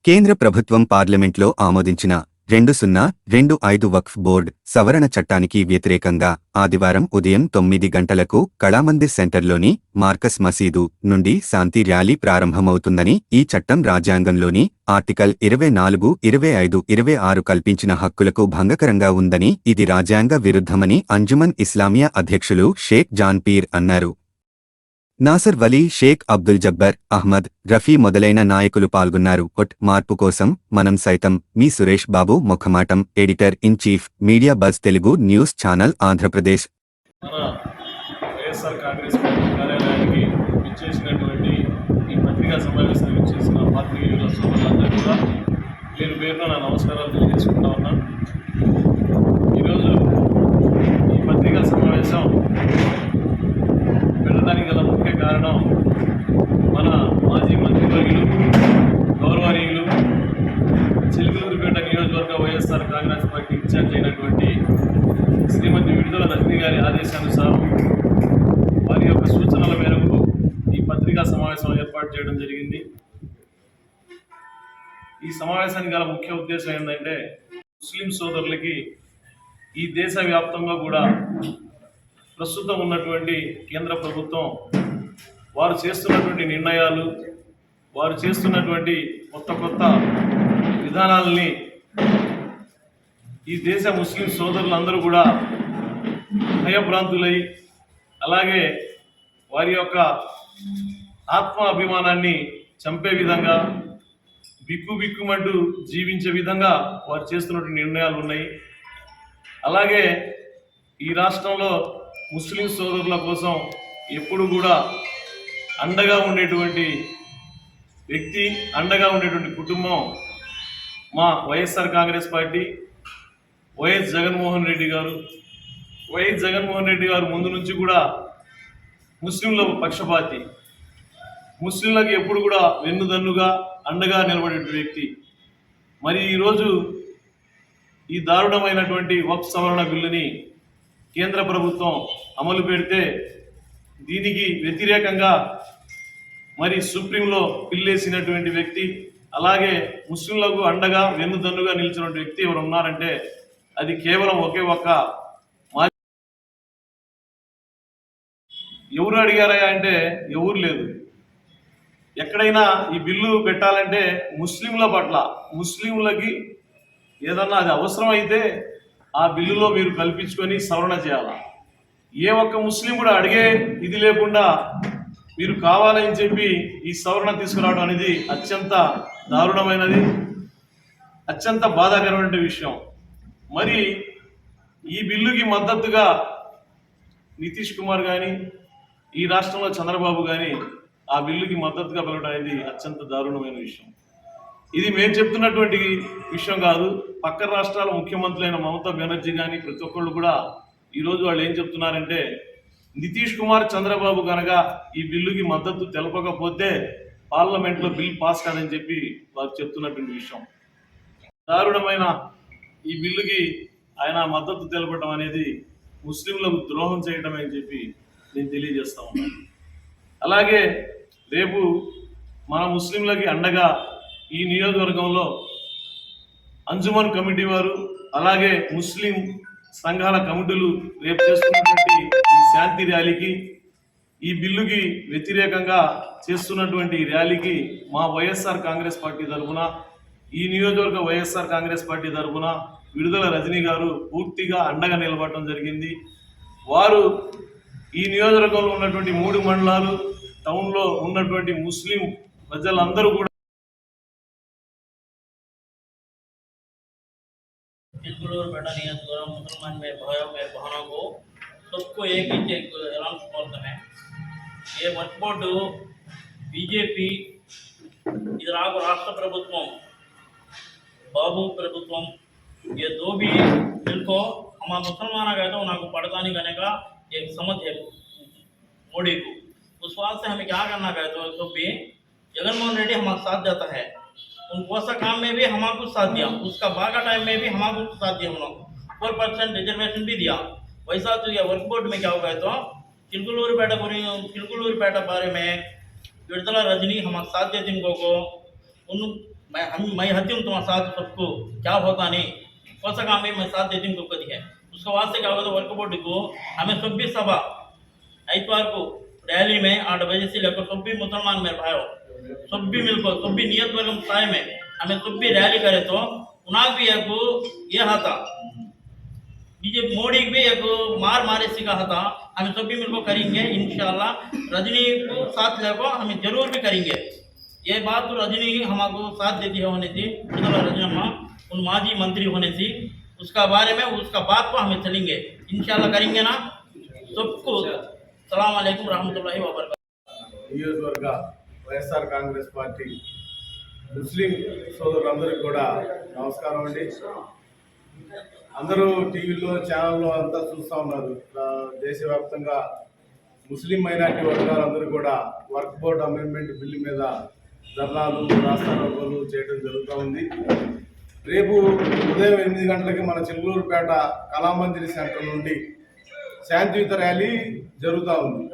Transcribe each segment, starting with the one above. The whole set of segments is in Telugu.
కేంద్ర ప్రభుత్వం పార్లమెంట్లో ఆమోదించిన 2025 వక్ఫ్ బోర్డ్ సవరణ చట్టానికి వ్యతిరేకంగా ఆదివారం ఉదయం 9 గంటలకు కళామందిర్ సెంటర్లోని మార్కస్ మసీదు నుండి శాంతి ర్యాలీ ప్రారంభమవుతుందని, ఈ చట్టం రాజ్యాంగంలోని ఆర్టికల్ 24, 25, 26 కల్పించిన హక్కులకు భంగకరంగా ఉందని, ఇది రాజ్యాంగ విరుద్ధమని అంజుమన్ ఇస్లామియా అధ్యక్షులు షేక్ జాన్ పీర్ అన్నారు. నాసర్ వలీ, షేక్ అబ్దుల్ జబ్బర్ అహ్మద్, రఫీ మొదలైన నాయకులు పాల్గొన్నారు. మార్పు కోసం మనం సైతం. మీ సురేష్ బాబు ముఖమాటం, editor in chief, media buzz Telugu news channel, Andhra Pradesh. YSR Congress party కార్యాలయానికి విచ్చేసినటువంటి ఈ పత్రికా సమావేశానికి విచ్చేసిన పాత్రికేయుల సోదరులందరూ కూడా పేరున నా నమస్కారాలు తెలియజేసుకుంటా ఉన్నాను. ఈరోజు ఈ పత్రికా సమావేశం పెట్టడానికి గల ముఖ్య కారణం మన మాజీ మంత్రివర్యులు, గౌరవనీయులు, చిలుకలూరిపేట నియోజకవర్గ వైఎస్ఆర్ కాంగ్రెస్ పార్టీ ఇన్ఛార్జ్ అయినటువంటి శ్రీమతి విడుదల రజనీ గారి ఆదేశానుసారం వారి యొక్క సూచనల మేరకు ఈ పత్రికా సమావేశం ఏర్పాటు చేయడం జరిగింది. ఈ సమావేశానికి గల ముఖ్య ఉద్దేశం ఏంటంటే, ముస్లిం సోదరులకి ఈ దేశవ్యాప్తంగా కూడా ప్రస్తుతం ఉన్నటువంటి కేంద్ర ప్రభుత్వం వారు చేస్తున్నటువంటి నిర్ణయాలు, వారు చేస్తున్నటువంటి కొత్త విధానాలని ఈ దేశ ముస్లిం సోదరులందరూ కూడా భయభ్రాంతులై, అలాగే వారి యొక్క ఆత్మాభిమానాన్ని చంపే విధంగా, బిక్కుమంటూ జీవించే విధంగా వారు చేస్తున్నటువంటి నిర్ణయాలు ఉన్నాయి. అలాగే ఈ రాష్ట్రంలో ముస్లిం సోదరుల కోసం ఎప్పుడు కూడా అండగా ఉండేటువంటి వ్యక్తి, అండగా ఉండేటువంటి కుటుంబం మా వైఎస్ఆర్ కాంగ్రెస్ పార్టీ, వైఎస్ జగన్మోహన్ రెడ్డి గారు. వైఎస్ జగన్మోహన్ రెడ్డి గారు ముందు నుంచి కూడా ముస్లింల పక్షపాతి, ముస్లింలకు ఎప్పుడు కూడా వెన్నుదన్నుగా అండగా నిలబడే వ్యక్తి. మరి ఈరోజు ఈ దారుణమైనటువంటి వక్ఫ్ సవరణ బిల్లుని కేంద్ర ప్రభుత్వం అమలు పెడితే దీనికి వ్యతిరేకంగా మరి సుప్రీంలో పిల్లేసినటువంటి వ్యక్తి, అలాగే ముస్లింలకు అండగా వెన్నుదన్నుగా నిలిచినటువంటి వ్యక్తి ఎవరు ఉన్నారంటే అది కేవలం ఒకే ఒక్క ఎవరు అడిగారా అంటే ఎవరు లేదు. ఎక్కడైనా ఈ బిల్లు పెట్టాలంటే ముస్లింల పట్ల, ముస్లింలకి ఏదన్నా అది అవసరమైతే ఆ బిల్లులో మీరు కల్పించుకొని సవరణ చేయాలా. ఏ ఒక్క ముస్లిం కూడా అడిగే ఇది లేకుండా మీరు కావాలని చెప్పి ఈ సవరణ తీసుకురావడం అనేది అత్యంత దారుణమైనది, అత్యంత బాధాకరమైన విషయం. మరి ఈ బిల్లుకి మద్దతుగా నితీష్ కుమార్ కానీ, ఈ రాష్ట్రంలో చంద్రబాబు కానీ ఆ బిల్లుకి మద్దతుగా పలకడం అనేది అత్యంత దారుణమైన విషయం. ఇది మేము చెప్తున్నటువంటి విషయం కాదు. పక్క రాష్ట్రాల ముఖ్యమంత్రులైన మమతా బెనర్జీ కానీ ప్రతి ఒక్కళ్ళు కూడా ఈరోజు వాళ్ళు ఏం చెప్తున్నారంటే, నితీష్ కుమార్, చంద్రబాబు కనుక ఈ బిల్లుకి మద్దతు తెలపకపోతే పార్లమెంట్లో బిల్ పాస్ కాదని చెప్పి వారు చెప్తున్నటువంటి విషయం. దారుణమైన ఈ బిల్లుకి ఆయన మద్దతు తెలపడం అనేది ముస్లింలకు ద్రోహం చేయడం అని చెప్పి నేను తెలియజేస్తా ఉన్నాను. అలాగే రేపు మన ముస్లింలకి అండగా ఈ నియోజకవర్గంలో అంజుమన్ కమిటీ వారు, అలాగే ముస్లిం సంఘాల కమిటీలు రేపు చేస్తున్నటువంటి ఈ శాంతి ర్యాలీకి, ఈ బిల్లుకి వ్యతిరేకంగా చేస్తున్నటువంటి ర్యాలీకి మా వైఎస్ఆర్ కాంగ్రెస్ పార్టీ తరఫున, ఈ నియోజకవర్గ వైఎస్ఆర్ కాంగ్రెస్ పార్టీ తరఫున విడుదల రజనీ గారు పూర్తిగా అండగా నిలబడటం జరిగింది. వారు ఈ నియోజకవర్గంలో ఉన్నటువంటి 3 మండలాలు, టౌన్లో ఉన్నటువంటి ముస్లిం ప్రజలందరూ కూడా चिलकुलूरपेट नियोजकवर्ग मुसलमान में भाइयों में बहनों को सबको एक ही अनाउंस करते हैं। ये वक्फ बोर्ड बीजेपी इधर आग राष्ट्र प्रभुत्व बाबू प्रभुत्व ये दो भी जिनको हम मुसलमान गए तो उनको पढ़ता नहीं करने का एक समझ है मोदी को। उस बात से हमें क्या करना गए तो भी जगनमोहन रेड्डी हमारे साथ जाता है, उनको ऐसा काम में भी हमारे साथ दिया, उसका बागा टाइम में भी हमारे साथ दिया, उन्होंने 4% रिजर्वेशन भी दिया। वैसा तो ये वर्क बोर्ड में क्या होगा तो चिलकुलूरपेट बारे में विడుదల रजनी हमारे साथ देते उनको उन मैं हती हूँ तुम्हारे साथ सबको, क्या होता नहीं कौन सा काम है, मैं साथ देती हूँ तुमको दिखे। उसके वास्ते क्या होगा, वर्क बोर्ड को हमें सब भी सभा इतवार को रैली में 8 बजे से लेकर सब भी मुसलमान मेरे भाइयों सब भी मिलकर सब भी नियत वर्गम साय में हमें सब भी रैली करे तो उन्हें भी एक ये था बीजेपी मोदी भी एक मारे सीखा था, हमें सब भी मिलकर करेंगे इंशाल्लाह। रजनी को साथ लेकर हमें जरूर भी करेंगे। ये बात तो रजनी हमको साथ देती है होने थी, रजनी अम्मा उन माजी मंत्री होने थी, उसका बारे में उसका बात को हमें चलेंगे इंशाल्लाह करेंगे ना। सबको सलाम अलैकुम रहमतुल्लाहि व बरकातहू। నియోజకవర్గ వైఎస్ఆర్ కాంగ్రెస్ పార్టీ ముస్లిం సోదరులందరికీ కూడా నమస్కారం అండి. అందరూ టీవీలో ఛానల్లో అంతా చూస్తూ ఉన్నారు. దేశవ్యాప్తంగా ముస్లిం మైనార్టీ వర్గాలందరూ కూడా వర్క్ బోర్డ్ అమెండ్మెంట్ బిల్లు మీద ధర్నాలు రాస్తారోకోలు చేయడం జరుగుతూ ఉంది. రేపు ఉదయం 8 గంటలకి మన చిలుకూరుపేట కళామందిర్ సెంటర్ నుండి శాంతియుత ర్యాలీ జరుగుతూ ఉంది.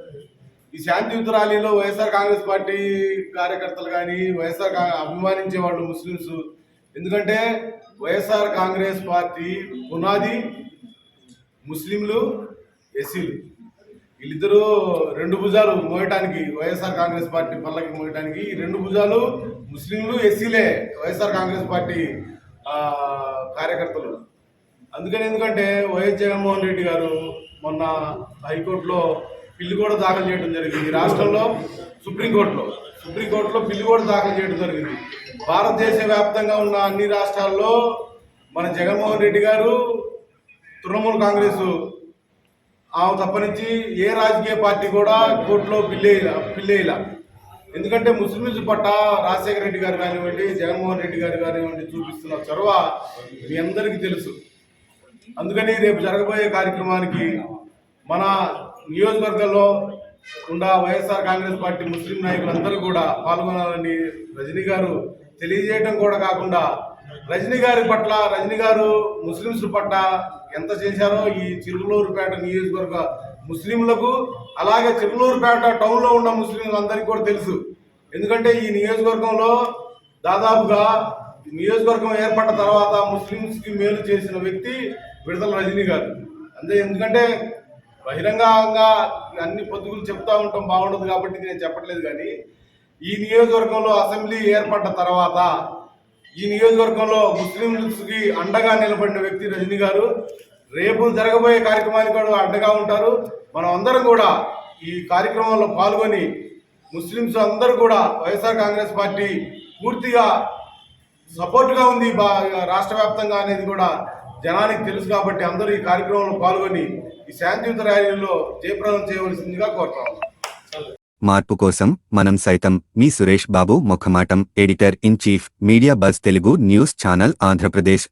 ఈ శాంతియుత ర్యాలీలో వైఎస్ఆర్ కాంగ్రెస్ పార్టీ కార్యకర్తలు కానీ వైఎస్ఆర్ అభిమానించే వాళ్ళు ముస్లిమ్స్, ఎందుకంటే వైఎస్ఆర్ కాంగ్రెస్ పార్టీ పునాది ముస్లింలు ఎస్సీలు, వీళ్ళిద్దరూ 2 భుజాలు మోయటానికి, వైఎస్ఆర్ కాంగ్రెస్ పార్టీ పల్లకి మోయటానికి 2 భుజాలు ముస్లింలు ఎస్సీలే వైఎస్ఆర్ కాంగ్రెస్ పార్టీ కార్యకర్తలు. ఎందుకంటే వైఎస్ జగన్మోహన్ రెడ్డి గారు మొన్న హైకోర్టులో బిల్లు కూడా దాఖలు చేయడం జరిగింది. రాష్ట్రంలో సుప్రీంకోర్టులో బిల్లు కూడా దాఖలు చేయడం జరిగింది. భారతదేశ వ్యాప్తంగా ఉన్న అన్ని రాష్ట్రాల్లో మన జగన్మోహన్ రెడ్డి గారు తృణమూల్ కాంగ్రెస్ ఆమె తప్పనించి ఏ రాజకీయ పార్టీ కూడా కోర్టులో బిల్లేయాల. ఎందుకంటే ముస్లింస్ పట్ల రాజశేఖర రెడ్డి గారు కానివ్వండి, జగన్మోహన్ రెడ్డి గారు కానివ్వండి చూపిస్తున్న చొరవ మీ అందరికీ తెలుసు. అందుకని రేపు జరగబోయే కార్యక్రమానికి మన నియోజకవర్గంలో ఉన్న వైఎస్ఆర్ కాంగ్రెస్ పార్టీ ముస్లిం నాయకులందరూ కూడా పాల్గొనాలని రజనీ గారు తెలియజేయడం కూడా కాకుండా, రజనీ గారు ముస్లింస్ పట్ల ఎంత చేశారో ఈ చిలుకూరుపేట నియోజకవర్గ ముస్లింలకు, అలాగే చిలుకూరుపేట టౌన్లో ఉన్న ముస్లింలందరికీ కూడా తెలుసు. ఎందుకంటే ఈ నియోజకవర్గంలో దాదాపుగా నియోజకవర్గం ఏర్పడిన తర్వాత ముస్లింస్కి మేలు చేసిన వ్యక్తి విడతల రజనీ గారు. ఎందుకంటే బహిరంగంగా అన్ని పొద్దుగులు చెప్తా ఉంటాం, బాగుండదు కాబట్టి నేను చెప్పట్లేదు. కానీ ఈ నియోజకవర్గంలో అసెంబ్లీ ఏర్పడ్డ తర్వాత ఈ నియోజకవర్గంలో ముస్లింస్కి అండగా నిలబడిన వ్యక్తి రజనీ గారు. రేపు జరగబోయే కార్యక్రమానికి కూడా అండగా ఉంటారు. మనం అందరం కూడా ఈ కార్యక్రమంలో పాల్గొని ముస్లింస్ అందరూ కూడా వైఎస్ఆర్ కాంగ్రెస్ పార్టీ పూర్తిగా సపోర్ట్గా ఉంది రాష్ట్ర వ్యాప్తంగా అనేది కూడా జనానికి తెలుసు. కాబట్టి అందరూ ఈ కార్యక్రమంలో పాల్గొని ఈ శాంతియుత ర్యాలీలో జయప్రదం చేయవలసిందిగా కోరుతాం. మార్పు కోసం మనం సైతం. మీ సురేష్ బాబు ముఖమాటం, editor in chief, media buzz Telugu news channel, Andhra Pradesh.